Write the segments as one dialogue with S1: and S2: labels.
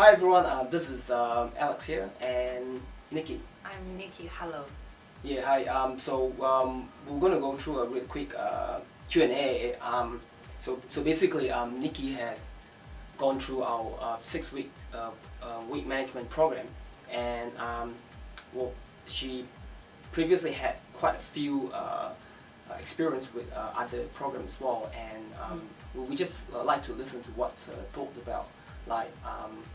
S1: Hi everyone, this is Alex here and Nikki.
S2: I'm Nikki. Hello.
S1: Yeah, hi. We're gonna go through a real quick Q&A. So basically, Nikki has gone through our 6-week weight management program, and well, she previously had quite a few experience with other programs as well, and we just like to listen to what thought about like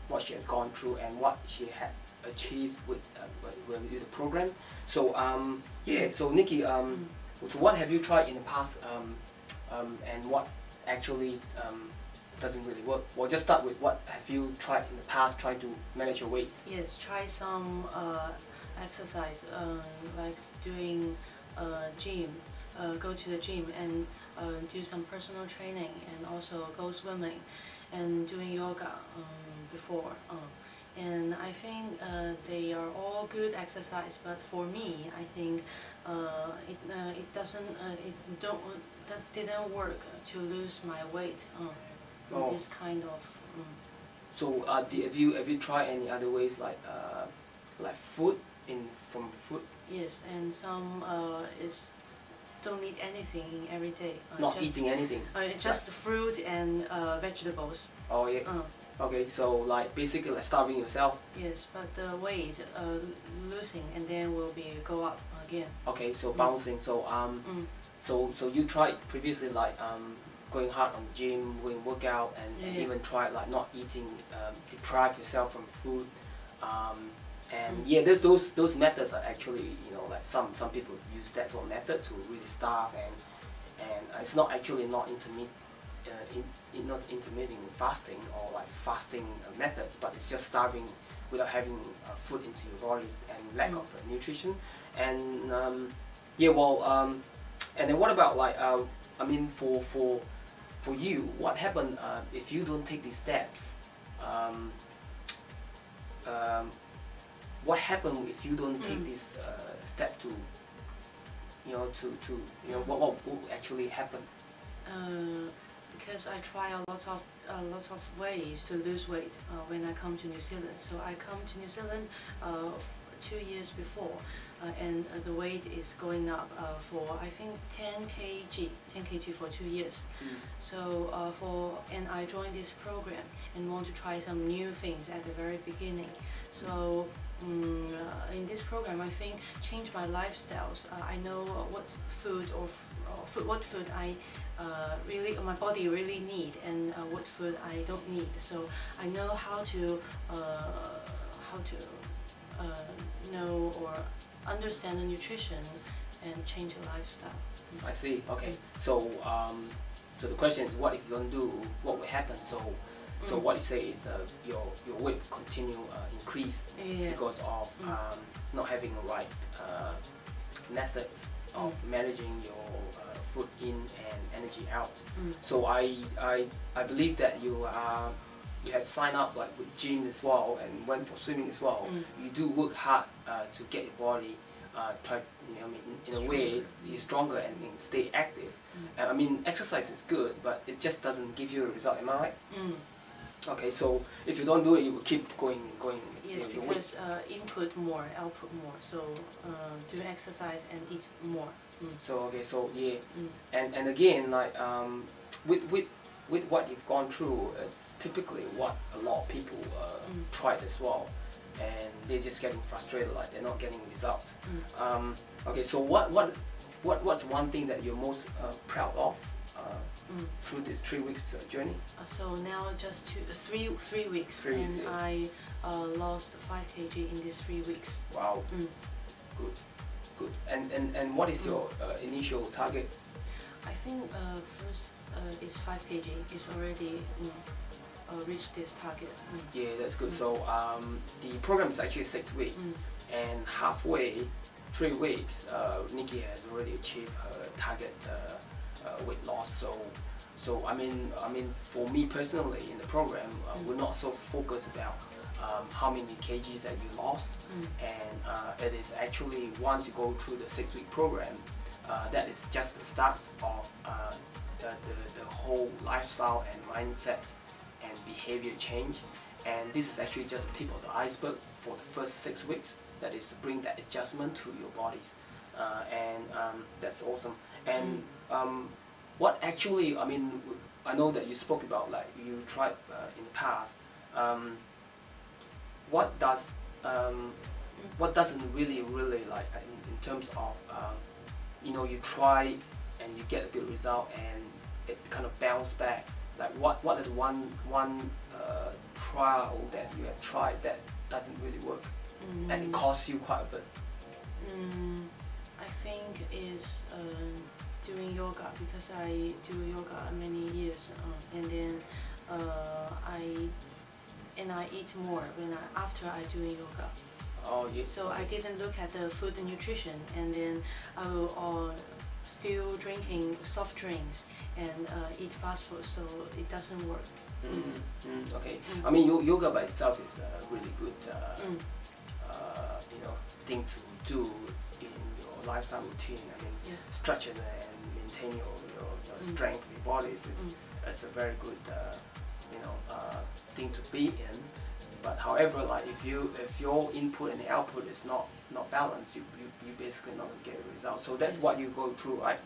S1: what she has gone through and what she had achieved with the program. So so Nikki, so what have you tried in the past, and what actually doesn't really work? Well, just start with what have you tried in the past trying to manage your weight?
S2: Yes, try some exercise, like doing gym. Go to the gym and do some personal training, and also go swimming and doing yoga before. And I think they are all good exercise, but for me, I think it doesn't that didn't work to lose my weight.
S1: Oh.
S2: This kind of.
S1: So have you tried any other ways like food from food?
S2: Yes, and some is don't need anything every day.
S1: Not
S2: just,
S1: eating anything.
S2: Just fruit and vegetables.
S1: Oh yeah. Okay, so like basically like starving yourself.
S2: Yes, but the weight losing and then will be go up again.
S1: Okay, so bouncing. So you tried previously like going hard on the gym, going workout, and even tried like not eating, deprive yourself from food. And yeah, there's those methods are actually, like some people use that sort of method to really starve, and it's not actually not intermittent fasting or like fasting methods, but it's just starving without having food into your body and lack of nutrition. And and then what about like I mean for you, what happened if you don't take these steps? What happened if you don't take this step to what will actually happen?
S2: Because I try a lot of ways to lose weight when I come to New Zealand. So I come to New Zealand 2 years before, and the weight is going up for I think 10 kg for 2 years. So and I joined this program and want to try some new things at the very beginning. So in this program, I think change my lifestyles. I know what food what food I my body really need, and what food I don't need. So I know how to know or understand the nutrition and change your lifestyle.
S1: I see. Okay. So so the question is, what if you don't do? What will happen? So what you say is your weight continue increase because of not having the right methods of managing your food in and energy out. So I believe that you had signed up like with gym as well and went for swimming as well. You do work hard to get your body in a way be stronger and stay active. I mean, exercise is good, but it just doesn't give you a result. Am I right? Okay, so if you don't do it, you will keep going.
S2: Yes, because input more, output more. So do exercise and eat more.
S1: So okay, so yeah, and again, like with what you've gone through, it's typically what a lot of people tried as well, and they're just getting frustrated, like they're not getting results. Okay, so what's one thing that you're most proud of through this 3 weeks journey?
S2: So now just 3 weeks, and I lost 5 kg in these 3 weeks.
S1: Wow. Good. And what is your initial target?
S2: I think first is 5 kg. It's already reached this target.
S1: Yeah, that's good. So the program is actually 6 weeks, and halfway, 3 weeks, Nikki has already achieved her target weight loss. So I mean, for me personally, in the program, we're not so focused about how many kgs that you lost, and it is actually once you go through the 6-week program, that is just the start of the whole lifestyle and mindset and behavior change. and this is actually just the tip of the iceberg for the first 6 weeks. That is to bring that adjustment to your bodies, and that's awesome. And what actually, I mean, I know that you spoke about like you tried in the past. What does what doesn't really like in terms of you try and you get a good result and it kind of bounce back. Like what is one trial that you have tried that doesn't really work and it costs you quite a bit?
S2: I think is doing yoga, because I do yoga many years, and then I eat more after I do yoga.
S1: Oh, yes.
S2: So I didn't look at the food and nutrition, and then I will still drinking soft drinks and eat fast food, so it doesn't work.
S1: Okay. I mean, yoga by itself is a really good thing to do in your lifestyle routine. I mean, stretching and maintain your strength of your body is it's a very good thing to be in. But however, like if your input and the output is not balanced, you basically not gonna get a result. So that's what you go through, right?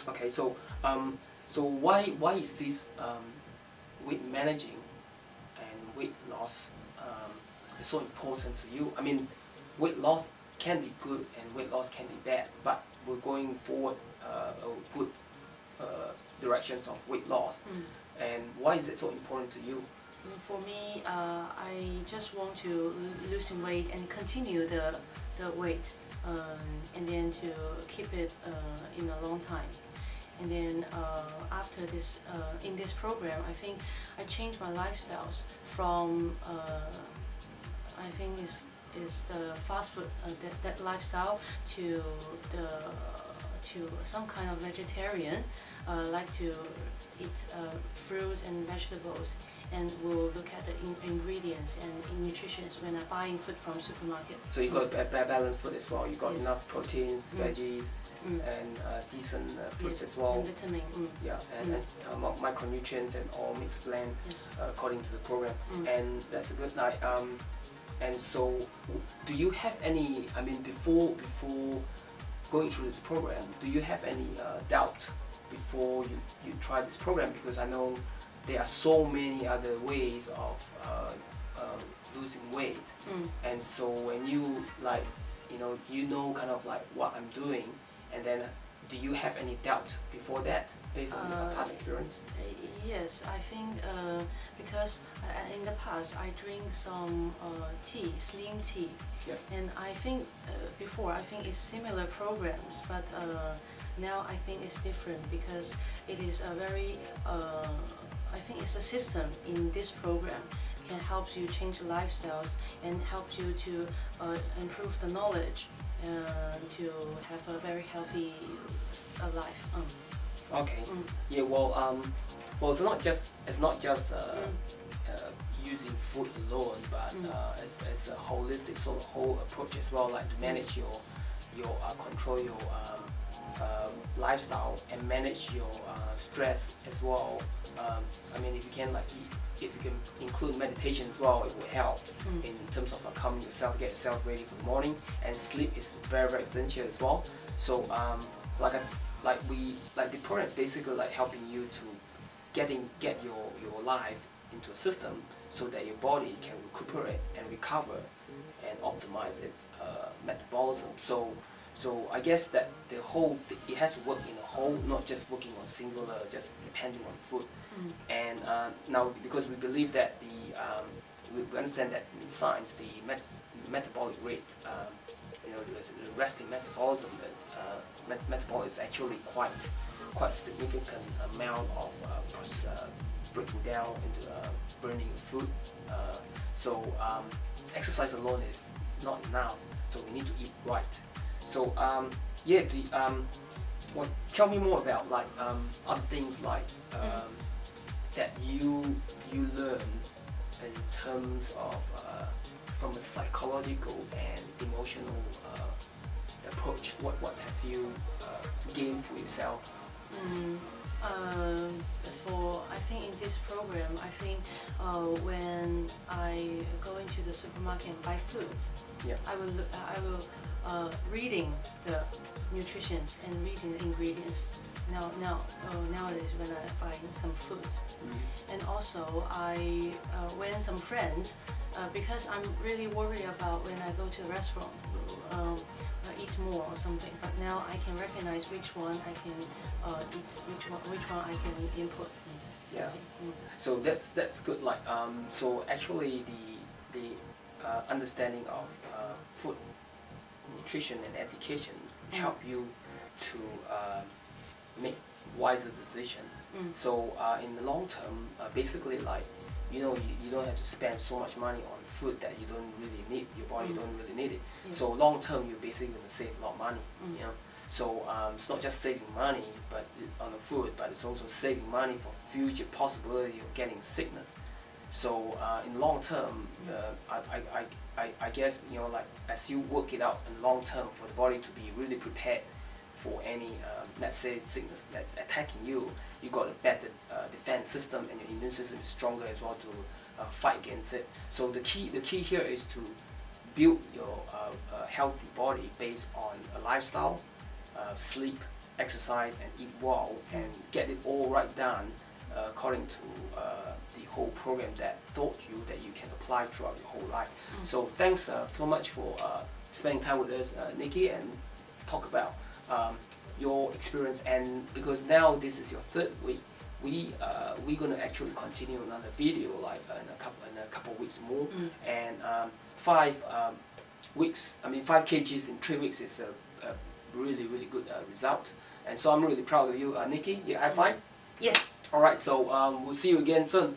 S1: Okay. So why is this weight managing and weight loss is so important to you? I mean, weight loss can be good and weight loss can be bad, but we're going forward a good directions of weight loss. And why is it so important to you?
S2: For me, I just want to lose weight and continue the weight, and then to keep it in a long time. And then after this, in this program, I think I changed my lifestyles from I think is the fast food that lifestyle to some kind of vegetarian. Like to eat fruits and vegetables, and we'll look at the ingredients and nutrition when I'm buying food from supermarket.
S1: So you got balanced food as well. You got enough proteins, veggies, and decent fruits as well.
S2: And vitamin.
S1: Yeah, and micronutrients and all mixed blend according to the program. And that's a good night. And so, do you have any? I mean, before going through this program, do you have any doubt before you try this program? Because I know there are so many other ways of losing weight, and so when you kind of like what I'm doing, and then do you have any doubt before that based on your past experience?
S2: Yes, I think because in the past I drink some tea, slim tea. And I think before I think it's similar programs, but now I think it's different because it is a very I think it's a system in this program can help you change lifestyles and help you to improve the knowledge to have a very healthy life.
S1: Okay. Yeah. Well, it's not just using food alone, but it's a holistic sort of whole approach as well, like to manage your control your lifestyle and manage your stress as well. I mean, if you can include meditation as well, it will help in terms of calming yourself, get yourself ready for the morning, and sleep is very, very essential as well. So the program is basically like helping you to get your life into a system so that your body can recuperate and recover and optimize its metabolism. So I guess that the whole it has to work in a whole, not just working on singular, just depending on food. And now because we believe that we understand that in science the metabolic rate, the resting metabolism, metabolic is actually quite significant amount of breaking down into burning food. So exercise alone is not enough. So we need to eat right. So well, tell me more about like other things like that you learn in terms of from a psychological and emotional approach. What have you gained for yourself?
S2: I think in this program, I think when I go into the supermarket and buy food,
S1: Yeah.
S2: I will reading the nutritions and reading the ingredients. Nowadays when I buy some foods, and also I when some friends, because I'm really worried about when I go to a restaurant, eat more or something. But now I can recognize which one I can eat, which one I can input.
S1: Yeah. So that's good. Like so actually the understanding of food, nutrition and education help you to make wiser decisions. So in the long term, basically like you know you don't have to spend so much money on food that you don't really need. Your body don't really need it. So long term, you're basically gonna save a lot of money. You know. So it's not just saving money, but on the food, but it's also saving money for future possibility of getting sickness. So in long term, I guess you know like as you work it out in long term for the body to be really prepared for any let's say sickness that's attacking you, you got a better defense system and your immune system is stronger as well to fight against it. So the key here is to build your healthy body based on a lifestyle. Sleep, exercise, and eat well, and get it all right done according to the whole program that taught you that you can apply throughout your whole life. So thanks so much for spending time with us, Nikki, and talk about your experience. And because now this is your third week, we're gonna actually continue another video like in a couple of weeks more, and 5 kgs in 3 weeks is a really good result, and so I'm really proud of you, Nikki. Yeah, high five.
S2: Yeah.
S1: All right, so we'll see you again soon.